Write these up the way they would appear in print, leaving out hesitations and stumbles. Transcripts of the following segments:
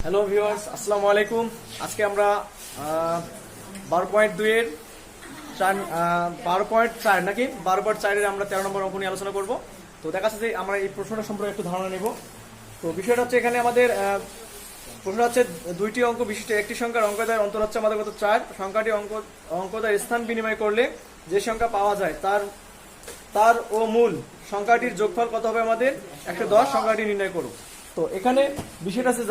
Hello viewers, আসসালামু আলাইকুম। আজকে আমরা 12.2 এর 12.4 নাকি 12.4 আমরা 13 নম্বর অঙ্ক নিয়ে আলোচনা করব। তো দেখা যাচ্ছে যে আমরা এই প্রশ্নটা সম্পর্কে একটু ধারণা নেব। তো বিষয়টা হচ্ছে এখানে আমাদের প্রশ্নটা হচ্ছে দুইটি অঙ্ক বিশিষ্ট একটি সংখ্যার অঙ্কদ্বয়ের অন্তর হচ্ছে আমাদের কত 4। সংখ্যাটি অঙ্কদ্বয়ের স্থান বিনিময় করলে যে সংখ্যা পাওয়া যায় তার ও মূল সংখ্যাটির যোগফল কত হবে আমাদের 110। সংখ্যাটি নির্ণয় করো। তো এখানে বিষয়টা আছে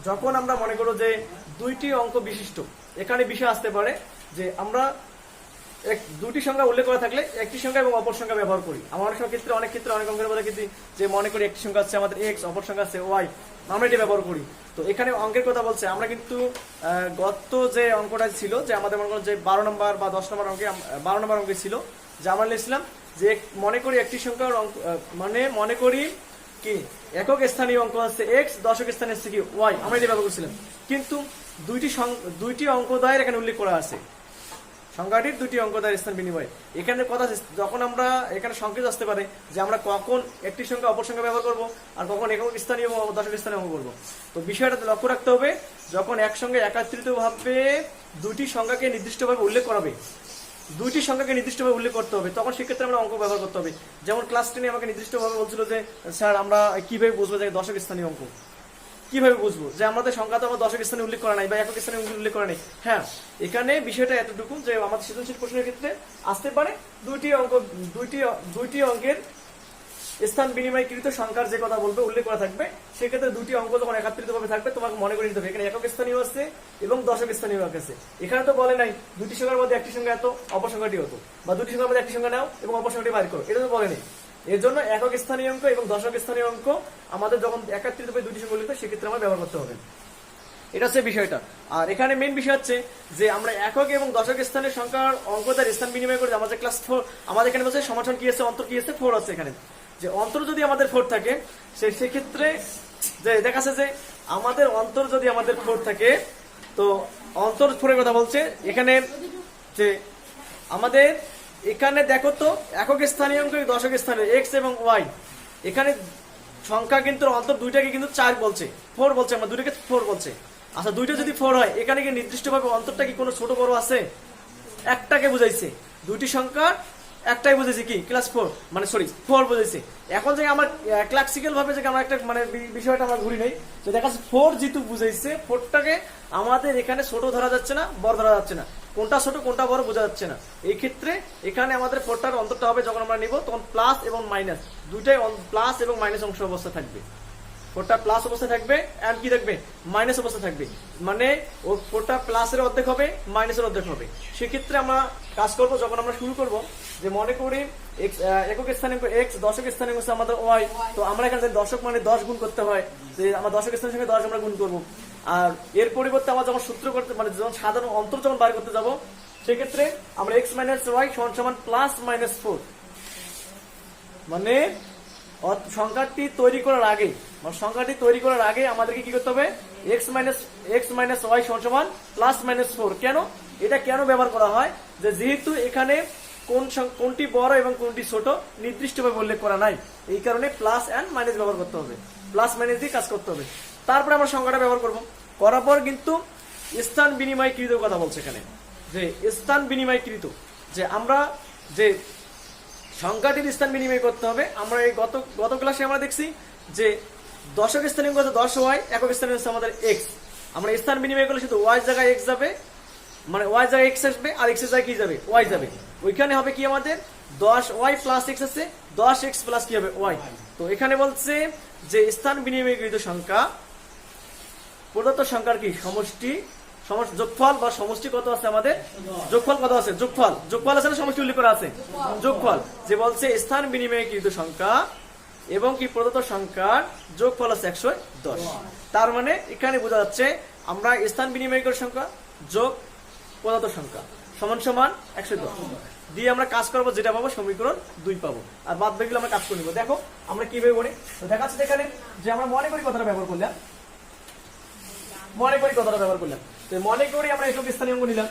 যখন আমরা মনে করো যে দুইটি অঙ্ক বিশিষ্ট, এখানে বিষয় আসতে পারে যে আমরা দুটি সংখ্যা উল্লেখ করা থাকলে একটি সংখ্যা এবং অপর সংখ্যা ব্যবহার করি। আমার অনেক ক্ষেত্রে অনেক অঙ্কের মধ্যে কিন্তু যে মনে করি একটি সংখ্যা আছে আমাদের এক্স, অপর সংখ্যা আছে ওয়াই, আমরা এটি ব্যবহার করি। তো এখানে অঙ্কের কথা বলছে, আমরা কিন্তু গত যে অঙ্কটা ছিল যে আমাদের মনে করো যে 12 নম্বর বা 10 নম্বর অঙ্কে 12 নম্বর অঙ্কে ছিল যে আমরা লিখছিলাম যে মনে করি একটি সংখ্যার অঙ্ক মনে করি কি একক স্থানীয় অঙ্ক আছে এক্স, দশক স্থানে আছে কি ওয়াই, আমরা এটি ব্যবহার করছিলাম। কিন্তু দুইটি অঙ্কদ্বয়ের এখানে উল্লেখ করা আছে, সংখ্যাটির দুটি অঙ্কদ্বয়ের স্থান বিনিময়। এখানে কথা যখন আমরা এখানে সংকেত আসতে পারে যে আমরা কখন একটি সংখ্যা অপর সংখ্যা ব্যবহার করব আর কখন একক স্থানীয় এবং দশক স্থানীয় অঙ্ক করবো। তো বিষয়টা লক্ষ্য রাখতে হবে, যখন একসঙ্গে একাত্রিতভাবে দুটি সংখ্যাকে নির্দিষ্টভাবে উল্লেখ করাবে, দুইটি সংখ্যাকে নির্দিষ্টভাবে উল্লেখ করতে হবে, তখন সেক্ষেত্রে আমরা অঙ্ক ব্যবহার করতে হবে। যেমন ক্লাস 10 আমাকে নির্দিষ্টভাবে বলছিল যে স্যার আমরা কিভাবে বুঝবো যে দশক স্থানীয় অঙ্ক, কিভাবে বুঝবো যে আমাদের সংখ্যা তো আমার দশক স্থানে উল্লেখ করা নাই বা একক স্থানে উল্লেখ করা নেই। হ্যাঁ, এখানে বিষয়টা এতটুকু যে আমাদের সৃজনশীল প্রশ্নের ক্ষেত্রে আসতে পারে দুইটি অঙ্কের স্থান বিনিময়কৃত সংখ্যার যে কথা বলবে উল্লেখ করা থাকবে, সেক্ষেত্রে দুটি অঙ্ক যখন একত্রিতভাবে থাকবে তোমাকে মনে করে নিতে হবে এখানে একক স্থানীয় আছে এবং দশক স্থানীয় আছে। এখানে তো বলে নাই দুটি সংখ্যার মধ্যে একটি সংখ্যা এত অপর সংখ্যাটি হতো, বা দুটি সংখ্যার মধ্যে একটি সংখ্যা নাও এবং অপর সংখ্যাটি বাইর করো, এটা তো বলে নেই। এর জন্য একক স্থানীয় অঙ্ক এবং দশক স্থানীয় অঙ্ক আমাদের যখন একত্রিতভাবে দুটি সংখ্যা উল্লেখ সেক্ষেত্রে আমরা ব্যবহার করতে হবে। এটা হচ্ছে বিষয়টা। আর এখানে মেইন বিষয় হচ্ছে যে আমরা একক এবং দশক স্থানের সংখ্যার অঙ্কদের স্থান বিনিময় করে আমাদের ক্লাস 4 আমাদের এখানে বলছে সমাধান কি আছে, অন্তর কি আছে, 4 আছে। এখানে যে অন্তর যদি আমাদের 4 থাকে সেক্ষেত্রে যে দেখা যাচ্ছে যে আমাদের অন্তর যদি আমাদের 4 থাকে, তো অন্তর 4 এর কথা বলছে এখানে যে আমাদের এখানে দেখো তো একক স্থানীয় অঙ্ক দশক স্থানীয় এক্স এবং ওয়াই, এখানে সংখ্যা কিন্তু অন্তর দুইটাকে কিন্তু 4 বলছে, 4 বলছে, আমরা দুইটাকে 4 বলছে। আচ্ছা, দুইটা যদি 4 হয় এখানে কি নির্দিষ্টভাবে অন্তরটা কি কোনো ছোট বড় আছে? একটাকে বুঝাইছে, দুইটি সংখ্যা একটাই বুঝেছি কি ক্লাস 4 মানে সরি 4 বুঝেছি। এখন যে আমার ক্লাসিক্যাল ভাবে যে আমরা একটা মানে বিষয়টা আমরা ঘুরি নেই, যে দেখা যাচ্ছে 4 যেহেতু বুঝাইছে 4টাকে আমাদের এখানে ছোট ধরা যাচ্ছে না, বড় ধরা যাচ্ছে না, কোনটা ছোট কোনটা বড় বোঝা যাচ্ছে না। এই ক্ষেত্রে এখানে আমাদের 4টার অন্তরটা হবে যখন আমরা নিব তখন প্লাস এবং মাইনাস দুইটাই প্লাস এবং মাইনাস অংশ অবস্থা থাকবে। 4টা প্লাস অবস্থা থাকবে এন্ড কি থাকবে মাইনাস অবস্থা থাকবে, মানে ও 4টা প্লাসের অর্ধেক হবে মাইনাসের অর্ধেক হবে। সেক্ষেত্রে আমরা কাজ করব যখন আমরা শুরু করব যে মনে করি একক স্থানাঙ্ক এক্স, দশক স্থানাঙ্ক হচ্ছে আমাদের ওয়াই। তো আমরা এখানে দশক মানে 10 গুণ করতে হয়, যে আমরা দশক স্থানের সঙ্গে 10 আমরা গুণ করব। আর এর পরিবর্তে আমরা যখন সূত্র করতে মানে যখন সাধারণ অন্তর যখন বার করতে যাব সেক্ষেত্রে আমরা এক্স মাইনাস ওয়াই সমান প্লাস মাইনাস 4, মানে সংখ্যাটি তৈরি করার আগে আমাদেরকে কি করতে হবে এক্স মাইনাস ওয়াই সমান প্লাস মাইনাস 4। কেন এটা কেন ব্যবহার করা হয়, যে যেহেতু এখানে কোনটি বড় এবং কোনটি ছোট নির্দিষ্টভাবে উল্লেখ করা নাই, এই কারণে প্লাস এন্ড মাইনাস ব্যবহার করতে হবে, প্লাস মাইনাস দিয়ে কাজ করতে হবে। তারপরে আমরা সংখ্যাটা ব্যবহার করব, করার পর কিন্তু স্থান বিনিময়কৃত কথা বলছে এখানে, যে স্থান বিনিময়কৃত যে আমরা যে সংখ্যাটির স্থান বিনিময় করতে হবে। আমরা এই গত ক্লাসে আমরা দেখছি যে দশক স্থানীয় কত 10 ওয়াই, একক স্থানীয় হচ্ছে আমাদের এক্স। আমরা স্থান বিনিময় করলে শুধু ওয়াই জায়গায় এক্স যাবে, মানে ওয়াই জায়গায় এক্স আসবে আর এক্স এর জায়গায় কি যাবে ওয়াই যাবে। ওইখানে হবে কি আমাদের 10 ওয়াই প্লাস এক্স আছে, 10 এক্স প্লাস কি হবে ওয়াই। তো এখানে বলছে যে স্থান বিনিময়কৃত সংখ্যা প্রদত্ত সংখ্যার কি সমষ্টি যোগফল বা সমষ্টি কত আছে আমাদের, যোগফল কত আছে, যোগফল আছে না সমষ্টি উল্লেখ করা আছে, যোগফল যে বলছে স্থান বিনিময়কৃত সংখ্যা এবং কি প্রদত্ত সংখ্যার যোগফল আছে 110। তার মানে এখানে বোঝা যাচ্ছে আমরা স্থান বিনিময়কৃত সংখ্যা যোগ প্রদত্ত সংখ্যা সমান সমান 110 দিয়ে আমরা কাজ করবো, যেটা পাবো সমীকরণ 2 পাবো, আর বাদ বাকিগুলো আমরা কাজ করে নিবো। দেখো আমরা কিভাবে করি, তো দেখা যাচ্ছে এখানে যে আমরা মনে করি কথাটা ব্যবহার করলাম, তো মনে করি আমরা একক স্থানীয় অঙ্ক নিলাম।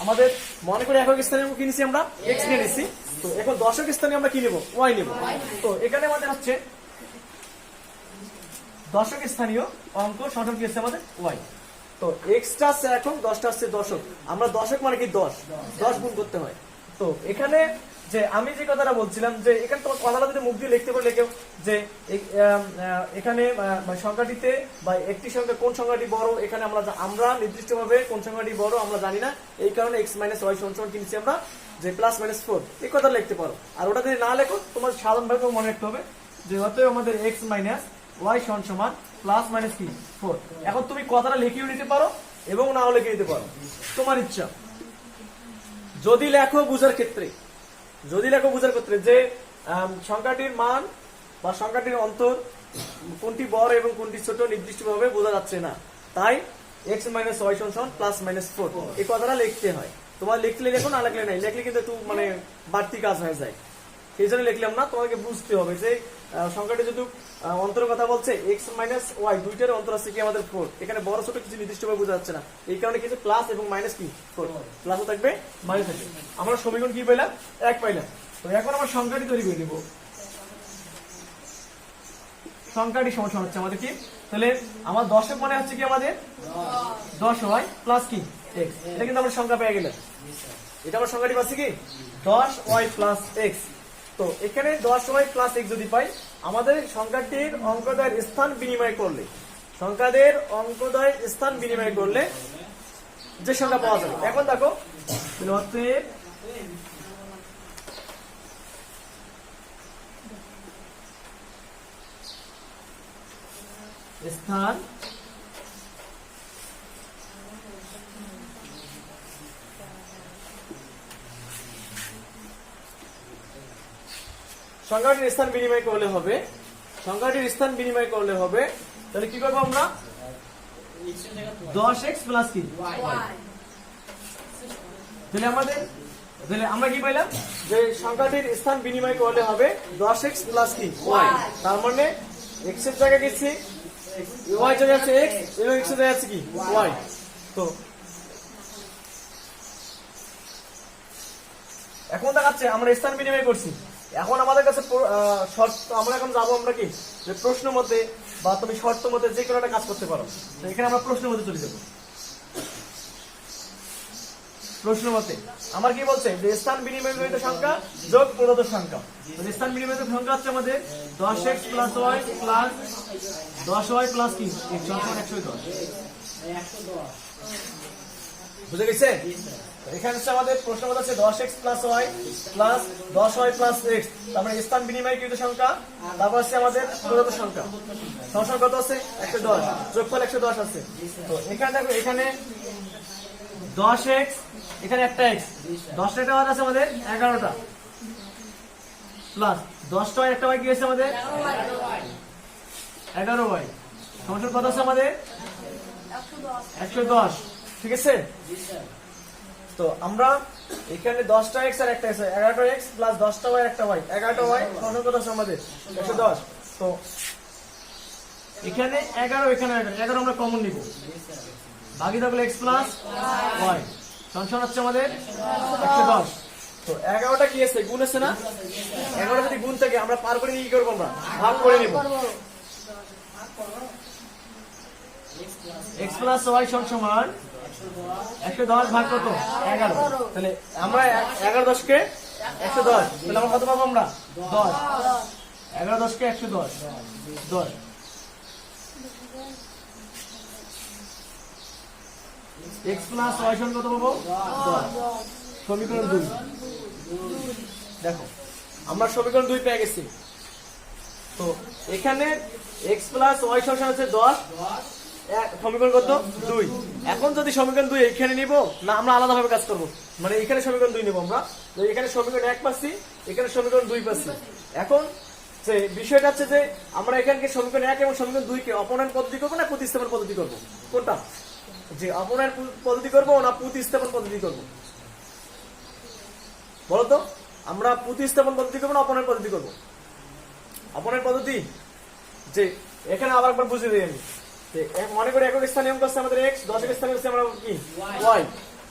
আমাদের মনে করে একক স্থানীয় কি নিছি আমরা x নিয়ে নিছি, তো এখন দশক স্থানীয় আমরা কি নেব y নেব। তো এখানে আমাদের হচ্ছে দশক স্থানীয় অঙ্ক সঠিক কি হচ্ছে আমাদের y। তো এক্সটা আছে এখন, 10টা আছে দশক, আমরা দশক মানে কি 10 গুণ করতে হয়। তো এখানে যে আমি যে কথাটা বলছিলাম যে এখানে তোমার কথাটা যদি মুখ দিয়ে লিখতে পারলে কেউ যে এখানে সংখ্যাটিতে বা একটি সংখ্যা কোন সংখ্যাটি বড়, এখানে আমরা নির্দিষ্টভাবে কোন সংখ্যাটি বড় আমরা জানি না, এই কারণে x মাইনাস ওয়াই সমান কি নিচ্ছি আমরা যে প্লাস মাইনাস 4 এই কথা লিখতে পারো। আর ওটা যদি না লেখো তোমার সাধারণভাবে মনে রাখতে হবে যে অতএব আমাদের x মাইনাস ওয়াই সমান প্লাস মাইনাস কি 4। এখন তুমি কথাটা লিখেও নিতে পারো এবং নাও লিখে নিতে পারো, তোমার ইচ্ছা। যদি লেখো বুঝার ক্ষেত্রে যে সংখ্যাটির মান বা সংখ্যাটির অন্তর কোনটি বড় এবং কোনটি ছোট নির্দিষ্টভাবে বোঝা যাচ্ছে না, তাই x মাইনাস ওয়াই সমান প্লাস মাইনাস 4 এই কথাটা লিখতে হয়। তোমার লিখলে লেখো, না লিখলে নাই, লিখলে কিন্তু একটু মানে বাড়তি কাজ হয়ে যায়, সেই জন্য লিখলাম না। তোমাকে বুঝতে হবে যে সংখ্যাটি যদি অন্তরের কথা বলছে x মাইনাস ওয়াই দুইটার অন্তর আছে কি আমাদের 4, এখানে বড় ছোট কিছু নির্দিষ্টভাবে বোঝা যাচ্ছে না, এই কারণে কিছু প্লাস এবং মাইনাস কি 4, প্লাসও থাকবে মাইনাস থাকবে। আমরা সমীকরণ কি পেলাম 1 পাইলাম। তো এখন আমরা সংখ্যাটি তৈরি করে দেব, সংখ্যাটি সমান হচ্ছে আমাদের কি, তাহলে আমার দশক মানে হচ্ছে কি আমাদের 10y প্লাস কি x, এটা কিন্তু আমরা সংখ্যা পেয়ে গেলাম, এটা আমরা সংখ্যাটি পাচ্ছি কি 10y প্লাস x। তো এখানে 10y প্লাস x যদি পাই, আমাদের সংখ্যাটির অঙ্কদ্বয়ের স্থান বিনিময় করলে যে সংখ্যা পাওয়া যাবে। এখন দেখো স্থান সংখ্যাটির স্থান বিনিময় করলে হবে, তাহলে কি করবো আমরা 10x প্লাস কি তাহলে আমরা কি পাইলাম যে সংখ্যাটির স্থান বিনিময় করলে হবে 10x প্লাস কি y, তার মানে x এর জায়গায় গেছি y জায়গায় আছে x এবং x এর জায়গায় আছে কি y। তো এখন দেখাচ্ছে আমরা স্থান বিনিময় করছি, এখন আমাদের কাছে শর্ত, আমরা এখন যাবো আমরা কি যে প্রশ্ন মতে বা তুমি শর্ত মতে যে কোনো একটা কাজ করতে পারো। তো এখানে আমরা প্রশ্ন মতে চলে যাবো। প্রশ্ন মতে আমার কি বলছে যে স্থান বিনিময়কৃত সংখ্যা যোগ প্রদত্ত সংখ্যা, স্থান বিনিময়কৃত সংখ্যা হচ্ছে আমাদের 10x plus Y plus 10y plus কি 110। বুঝে গেছে? এখানে হচ্ছে আমাদের প্রশ্ন মত আছে 10x plus Y plus 10y plus x, তারপরে স্থান বিনিময়কৃত সংখ্যা, তারপর আছে আমাদের প্রদত্ত সংখ্যা, সংখ্যা কত আছে 110, যোগফল 110 আছে। তো এখানে দেখো এখানে 10x, এখানে একটা x, 10টা আছে আমাদের 11টা প্লাস 10টা একটা y কি আছে আমাদের 11y, সংখ্যা কত আছে আমাদের 110, ঠিক আছে? তো আমরা এখানে 10টা x আর একটা আছে 11টা x প্লাস 10টা y একটা y, 11টা y সংখ্যা কত আছে আমাদের 110। তো এখানে 11, এখানে 11 আমরা কমন নিব, বাকি থাকলে x প্লাস y, সংখ্যা হচ্ছে আমাদের 110। তো 11টা কি আছে গুণ আছে না, 11 যদি গুণ থাকে আমরা পার করে নিয়ে কি করবো, আমরা ভাগ করে নিব, x প্লাস y সমান 110 ভাগ কত 11, তাহলে আমরা 11 10কে 110, তাহলে আমরা কত পাবো আমরা 10, 11 10কে 110 10, x প্লাস y সমান কত পাবো 10, সমীকরণ 2। দেখো আমরা সমীকরণ 2 পেয়ে গেছি। তো এখানে x প্লাস y সমান হচ্ছে 10, সমীকরণ কত 2। এখন যদি সমীকরণ 2 এখানে নিব না আমরা আলাদা ভাবে কাজ করব, মানে এখানে সমীকরণ 2 নিব আমরা, এখানে সমীকরণ 1 পাচ্ছি, এখানে সমীকরণ 2 পাচ্ছি। এখন যে বিষয়টা হচ্ছে যে আমরা এখানকে সমীকরণ 1 এবং সমীকরণ 2 কে অপনয়ন পদ্ধতি করব না প্রতিস্থাপন পদ্ধতি করব, কোনটা যে অপনয়ন পদ্ধতি করব না প্রতিস্থাপন পদ্ধতি করব বলো তো? আমরা প্রতিস্থাপন পদ্ধতি করব না অপনয়ন পদ্ধতি করব? অপনয়ন পদ্ধতি, যে এখানে আবার একবার বুঝিয়ে দিই আমি, মনে করি একক স্থানীয় অঙ্ক আছে আমাদের x, দশক স্থানীয় আছে আমরা কি y,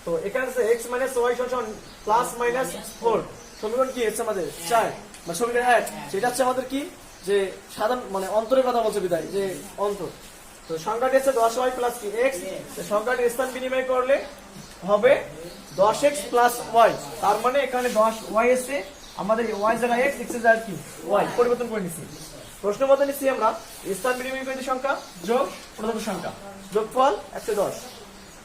তো এখানে আছে x মাইনাস y সমান প্লাস মাইনাস 4। সমীকরণ কি হচ্ছে আমাদের 4 বা সমীকরণ 1, সেটা হচ্ছে আমাদের কি যে সাধারণ মানে অন্তরের কথা বলছে বিদায় যে অন্তর। তো সংখ্যাটি হচ্ছে 10y প্লাস কি x, তো সংখ্যাটি স্থান বিনিময় করলে হবে 10x প্লাস y। তার মানে এখানে 10y এসে আমাদের y জায়গায় x, x এর জায়গায় কি y পরিবর্তন করে নিছি। প্রশ্ন মতে নিচ্ছি আমরা স্থান বিনিময় করিত সংখ্যা যোগ প্রদত্ত সংখ্যা যোগফল 110।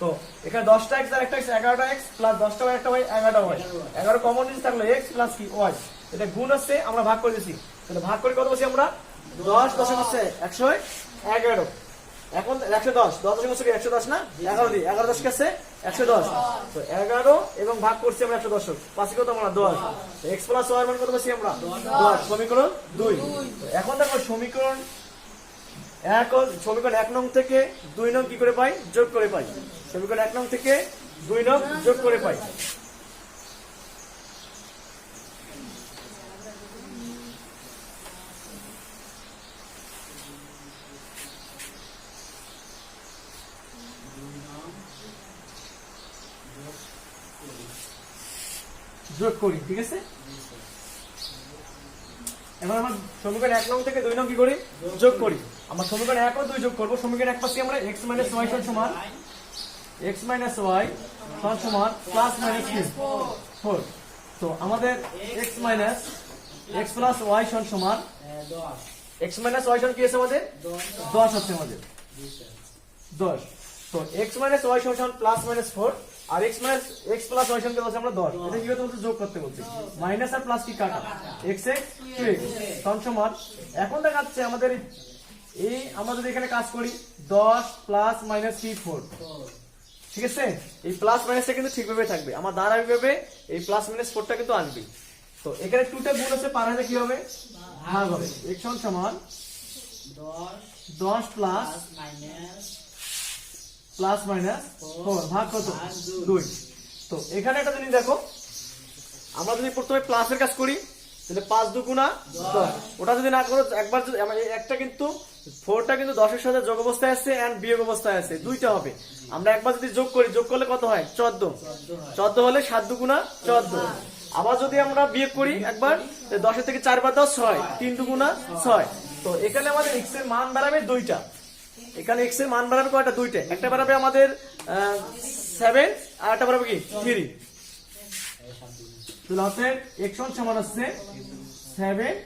তো এখানে 10টা x আর একটা x 11টা x প্লাস 10টা y একটা y 11টা y, 11 কমন নিচে থাকলো x প্লাস কি y, এটা গুণ আছে আমরা ভাগ করে দিছি। তাহলে ভাগ করে কত বসি আমরা 10 দশমিক হচ্ছে 111। এখন 110 10 দশমিক হচ্ছে 110 না 11 দিই 11 দশমিক আছে 110। তো 11 এবং ভাগ করছি আমরা 110, পাশে কত আমরা 10, x প্লাস y মান কত বসি আমরা 10, সমীকরণ 2। এখন দেখো সমীকরণ 1 নং থেকে 2 নং কি করে পাই যোগ করে পাই, সমীকরণ 1 নং থেকে 2 নং যোগ করে পাই। যোগ করি, ঠিক আছে। এবার আমরা সমীকরণ 1 নং থেকে 2 নং কি করি যোগ করি। আমরা সমীকরণ 1 ও 2 যোগ করব। সমীকরণ 1 পাচ্ছি আমরা x - y সমান x - y সমান প্লাস মাইনাস 4। তো আমাদের x plus y সমান 10, x minus y সমান কি আছে আমাদের 10 হচ্ছে আমাদের 10। তো x minus y সমান প্লাস মাইনাস 4 আর x plus y সমান কত আছে আমরা 10। এটা কি করতে বলছে যোগ করতে বলছে, মাইনাস আর প্লাস কি কাটা x 2x সমান। এখন দেখাচ্ছে আমাদের এই আমরা যদি এখানে কাজ করি 10 প্লাস মাইনাস 4, ঠিক আছে। এই প্লাস মাইনাসটা কিন্তু ঠিকভাবে থাকবে, আমার ধারাবাহিকভাবে এই প্লাস মাইনাস 4টা কিন্তু আসবে। তো এখানে 2টা গুণ আছে, পার হলে কি হবে ভাগ হবে। x সমান 10 প্লাস মাইনাস 4 ভাগ কত 2। তো এখানে একটা জিনিস দেখো, আমরা যদি প্রথমে প্লাসের কাজ করি তাহলে 5 দুগুণা 10, ওটা যদি না করো একবার যদি একটা কিন্তু 4টা কিন্তু 10 এর সাথে যোগ অবস্থায় আছে এন্ড বিয়োগ অবস্থায় আছে, দুইটা হবে। আমরা একবার যদি যোগ করি, যোগ করলে কত হয় 14 হলে 7 দুগুণা 14। আবার যদি আমরা বিয়োগ করি একবার 10 এর থেকে 4 বার দাও 6, 3 দুগুণা 6। তো এখানে আমাদের x এর মান বাড়াবে দুইটা, এখানে x এর মান বাড়াবে কয়টা দুইটা, একটা বাড়াবে আমাদের 7 আর একটা বাড়াবে কি 3। তাহলে অতএব x সমান হচ্ছে 7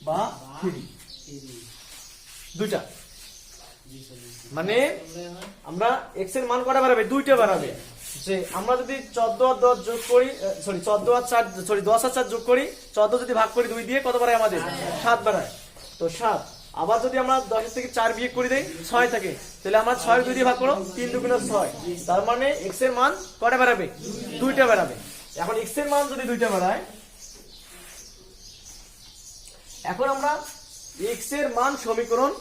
বা 3 দুইটা। মানে আমরা x এর মান কটা বাড়াবে দুইটা বাড়াবে। যে আমরা যদি 14 আর 10 যোগ করি, সরি 14 আর 4 সরি 10 আর 4 যোগ করি, 14 যদি ভাগ করি 2 দিয়ে কত বাড়ায় আমাদের 7 বাড়ায়। তো 7। আবার যদি আমরা 10 এর থেকে 4 বিয়োগ করে দেই 6 থাকে, তাহলে আমরা 6 2 দিয়ে ভাগ করো 3 দুগুণে 6। তার মানে x এর মান কটা বাড়াবে দুইটা বাড়াবে। এখন x এর মান যদি দুইটা বাড়ায়, এখন আমরা x এর মান সমীকরণ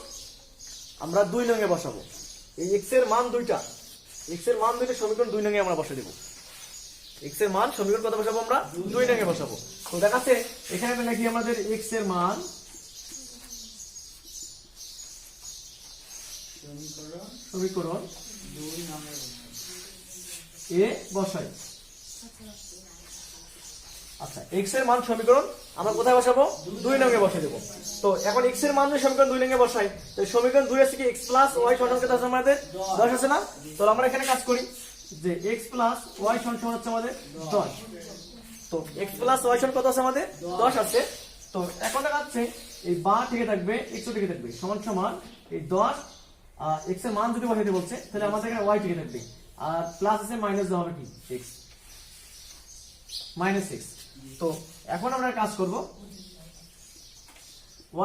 আমরা 2 নং এ বসাবো। এই x এর মান দুইটা সমীকরণ 2 নং এ আমরা বসিয়ে দেব। x এর মান সমীকরণ কত বসাবো আমরা 2 নং এ বসাবো। তো দেখাচ্ছে এখানে নাকি আমাদের x এর মান সমীকরণ 2 নং এ বসাই। আচ্ছা, x এর মান সমীকরণ আমরা কোথায় বসাবো 2 নং এ বসিয়ে দেব। তো এখন x এর মান যদি সমীকরণ 2 নং এ বসাই, তো সমীকরণ 2 আছে কি x প্লাস y সমান কত আছে আমাদের 10 আছে না। তো আমরা এখানে কাজ করি যে x প্লাস y সমান হচ্ছে আমাদের 10। তো x প্লাস y সমান কত আছে আমাদের 10 আছে। তো এখন দেখাচ্ছে এই বা থেকে থাকবে x থেকে থাকবে সমান এই 10 x এর মান যদি বসাইতে বলছে তাহলে আমাদের এখানে y থেকে থাকবে, আর প্লাস আছে মাইনাস দেওয়া হবে কি x মাইনাস 6। তো এখন আমরা কাজ করব,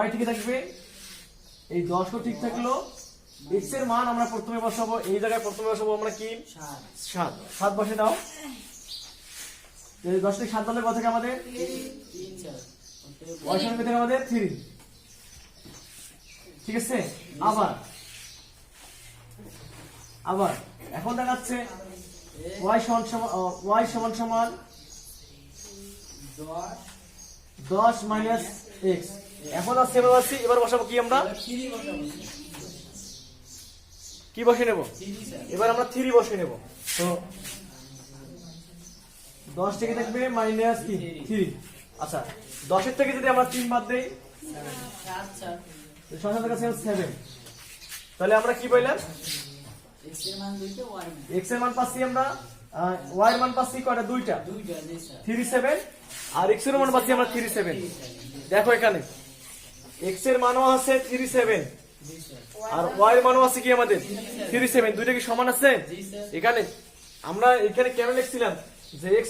y ঠিক থাকবে, এই 10 ও ঠিক থাকলো। x এর মান আমরা প্রথমে বসাবো, এই জায়গায় প্রথমে বসাবো আমরা কি 7 বসে দাও। এই 10 থেকে 7 দলে কত থাকে আমাদের 3, y সমান কত আমাদের 3, ঠিক আছে। আবার এখন দেখাচ্ছে y সমান 10 মাইনাস x। এখন আর সেভাবে আসছি, এবার বসাবো কি আমরা কি বসে নেব, এবার আমরা 3 বসে নেব। তো 10 থেকে থাকবে মাইনাস কি 3। আচ্ছা 10 এর থেকে যদি আমরা 3 বাদ দেই সংখ্যাটার কাছে 7, তাহলে আমরা কি পাইলাম x এর মান 2টা y x এর মান পাচ্ছি আমরা y এর মান পাচ্ছি কয়টা দুইটা 37 আর x এর মান পাচ্ছি আমরা 37। দেখো এখানে x এর মানও আছে 37 আর y এর মানও আছে কি আমাদের 37, দুইটা কি সমান আছে? এখানে আমরা এখানে কেন লিখছিলাম যে x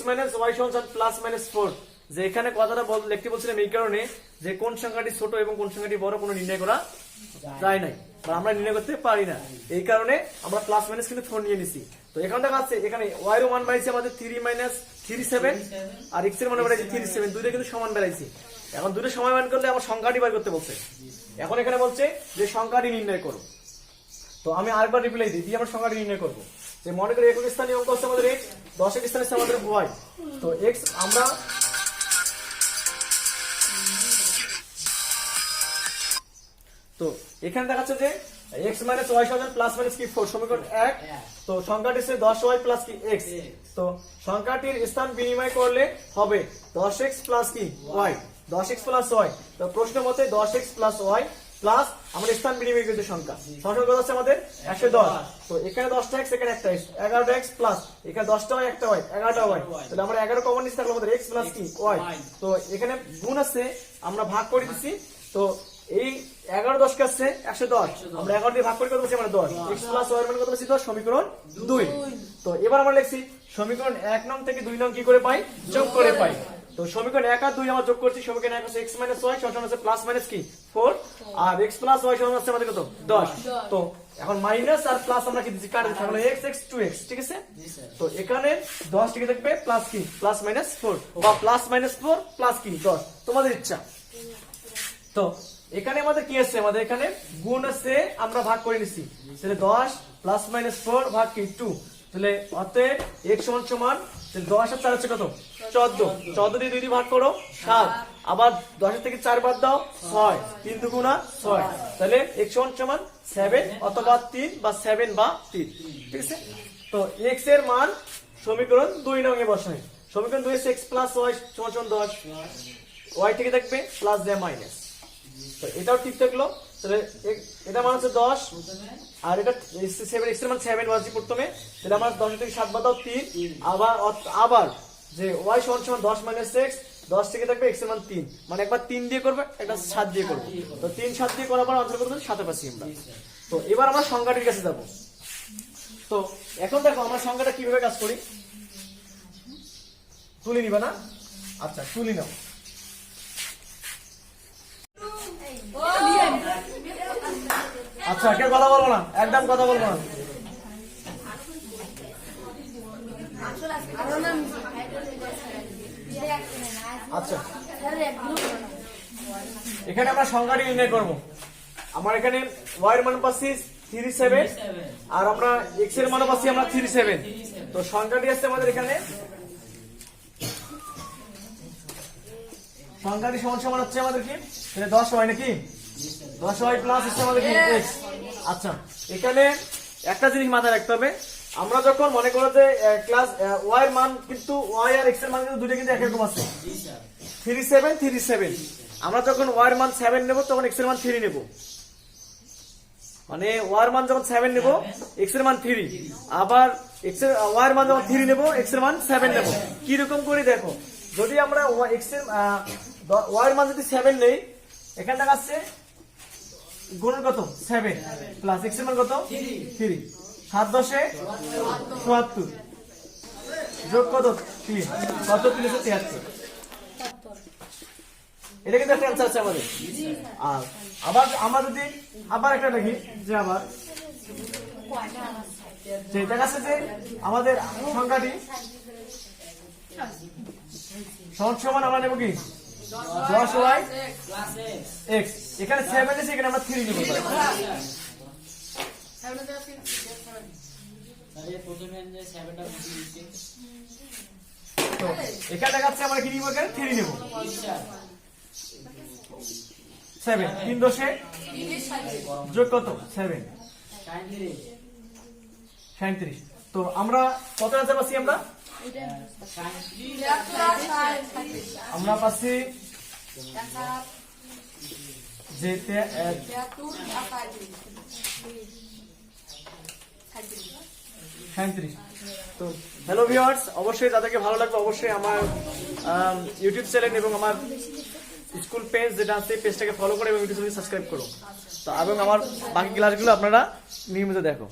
y সমান প্লাস মাইনাস 4, যে এখানে কথাটা লিখতে বলছিলাম এই কারণে যে কোন সংখ্যাটি ছোট এবং কোন সংখ্যাটি বড় কোনো নির্ণয় করা যায় নাই বা আমরা নির্ণয় করতে পারি না, এই কারণে আমরা প্লাস মাইনাস কিন্তু 4 নিয়ে নিছি। তো এখান থেকে আছে এখানে y এর মান বাড়াইছে আমাদের 3 37 আর x এর মান বাড়াইছে 37, দুইটা কিন্তু সমান বাড়াইছে। এখন দুটো সমান মান করলে আবার সংখ্যাটি বের করতে বলছে। এখন এখানে বলছে যে সংখ্যাটি নির্ণয় করো। তো আমি আরেকবার রিপ্লাই দিই, দিয়ে আমরা সংখ্যাটি নির্ণয় করব। যে মনে করি একক স্থানীয় অঙ্ক আছে আমাদের x, 10 এর স্থানে আছে আমাদের y। তো x আমরা তো এখানে দেখাচ্ছে যে x y সমান প্লাস মাইনাস কি 4, সমীকরণ 1। তো সংখ্যাটি হচ্ছে 10y প্লাস কি x। তো সংখ্যাটির স্থান বিনিময় করলে হবে 10x প্লাস কি y, 10x প্লাস y। তো প্রশ্ন মতে 10x প্লাস y প্লাস আমাদের স্থান বিনিময় কৃত সংখ্যা কত আছে আমাদের 110। তো এখানে 10টা x এখানে একটা x, 11x প্লাস এখানে 10টা y একটা y 11টা y। তাহলে আমরা 11 কমন নিতে থাকলো আমাদের x প্লাস কি y। তো এখানে গুণ আছে আমরা ভাগ করে দিছি। তো এই 11 10 কাছে 110, আমরা 11 দিয়ে ভাগ করে কত পাচ্ছি আমরা 10, x প্লাস y এর মান কত পাচ্ছি 10, সমীকরণ 2। তো এবার আমরা লিখছি সমীকরণ 1 নং থেকে 2 নং কি করে পাই, যোগ করে পাই। তো সমীকরণ 1 আর 2 আমরা যোগ করছি, সমীকরণ 1 হচ্ছে x y সমান আছে প্লাস মাইনাস কি 4 আর x প্লাস y সমান আছে আমাদের কত 10। তো এখন মাইনাস আর প্লাস আমরা কি দিচ্ছি কাটে থাকলো x x 2x, ঠিক আছে। তো এখানে 10 থেকে থাকবে প্লাস কি প্লাস মাইনাস 4 বা প্লাস মাইনাস 4 প্লাস কি 10, তোমাদের ইচ্ছা। তো এখানে আমাদের কি আছে, আমাদের এখানে গুণ আছে আমরা ভাগ করে নিছি, তাহলে 10 প্লাস মাইনাস 4 ভাগ কি 2, তাহলে অতএব x সমান সমান 10 আর 4 হচ্ছে কত 14, 14 দিয়ে 2 দিয়ে ভাগ করো 7, আবার 10 থেকে 4 বাদ দাও 6, 3 দুগুণা 6, তাহলে x সমান সমান 7 অথবা 3 বা 7 বা 3, ঠিক আছে। তো x এর মান সমীকরণ 2 নং এ বসাই, সমীকরণ 2 এ x প্লাস y সমান সমান 10, y থেকে থাকবে প্লাস দেয়া মাইনাস। তো এটাও ঠিক থাকলো, তাহলে এটা মান হচ্ছে 10 আর এটা 7, x এর মান 7 বাজি প্রথমে, তাহলে আমরা 10 থেকে 7 বাদ দাও 3, আবার যে y সমান সমান 10 মাইনাস x, 10 থেকে থাকবে x এর মান 3, মানে একবার 3 দিয়ে করবে একটা 7 দিয়ে করবে। তো 3 7 দিয়ে করার পর আনসার কত 7 পাচ্ছি আমরা। তো এবার আমরা সংখ্যাটির কাছে যাব। তো এখন দেখো আমরা সংখ্যাটা কিভাবে কাজ করি, তুলে নিবা না? আচ্ছা তুলি নাও। আচ্ছা কেউ কথা বলবো না, একদম কথা বলবো না। আচ্ছা এখানে আমরা সংখ্যাটি নির্ণয় করবো। আমার এখানে y এর মান পাচ্ছি 37 আর আমরা x এর মান পাচ্ছি আমরা 37। তো সংখ্যাটি আছে আমাদের এখানে, সংখ্যাটি সমান সমান হচ্ছে আমাদের কি 10y নাকি 10y প্লাস হচ্ছে আমাদের কি x। আচ্ছা এখানে একটা জিনিস মাথায় রাখতে হবে, আমরা যখন মনে করো যে ক্লাস y এর মান কিন্তু y আর x এর মান কিন্তু দুটো কিন্তু একরকম আছে 37, আমরা যখন y এর মান 7 নেব তখন x এর মান 3 নেব, মানে y এর মান যখন 7 নেব x এর মান 3, আবার x এর y এর মান যখন 3 নেব x এর মান 7 নেব। কি রকম করে দেখো, যদি আমরা x এর y এর মান যদি 7 নেই, এখানে দেখাচ্ছে গুণ কত 7 প্লাস x এর মান কত 3, 7 10 এ 74 যোগ কত 3, কত 373। এটা কিন্তু একটা অ্যানসার আছে আমাদের। আর আবার আমরা যদি আবার একটা দেখি যে আবার যেটা আছে যে আমাদের সংখ্যাটি সমান সমান আমরা নেব কি 10y x, এখানে 7 আছে এখানে আমরা 3 নেব। তো এখানে দেখাচ্ছে আমরা কি নিব, এখানে 3 নেব 7, 3 10 যোগ কত 7 37। তো আমরা কত অ্যান্সার পাচ্ছি আমরা পাচ্ছি যে 37। তো হ্যালো ভিউয়ার্স, অবশ্যই যাদেরকে ভালো লাগবে অবশ্যই আমার ইউটিউব চ্যানেল এবং আমার স্কুল পেজ যেটা আছে পেজটাকে ফলো করে এবং ইউটিউব চ্যানেল সাবস্ক্রাইব করো। তো এবং আমার বাকি ক্লাসগুলো আপনারা নিয়মিত দেখো।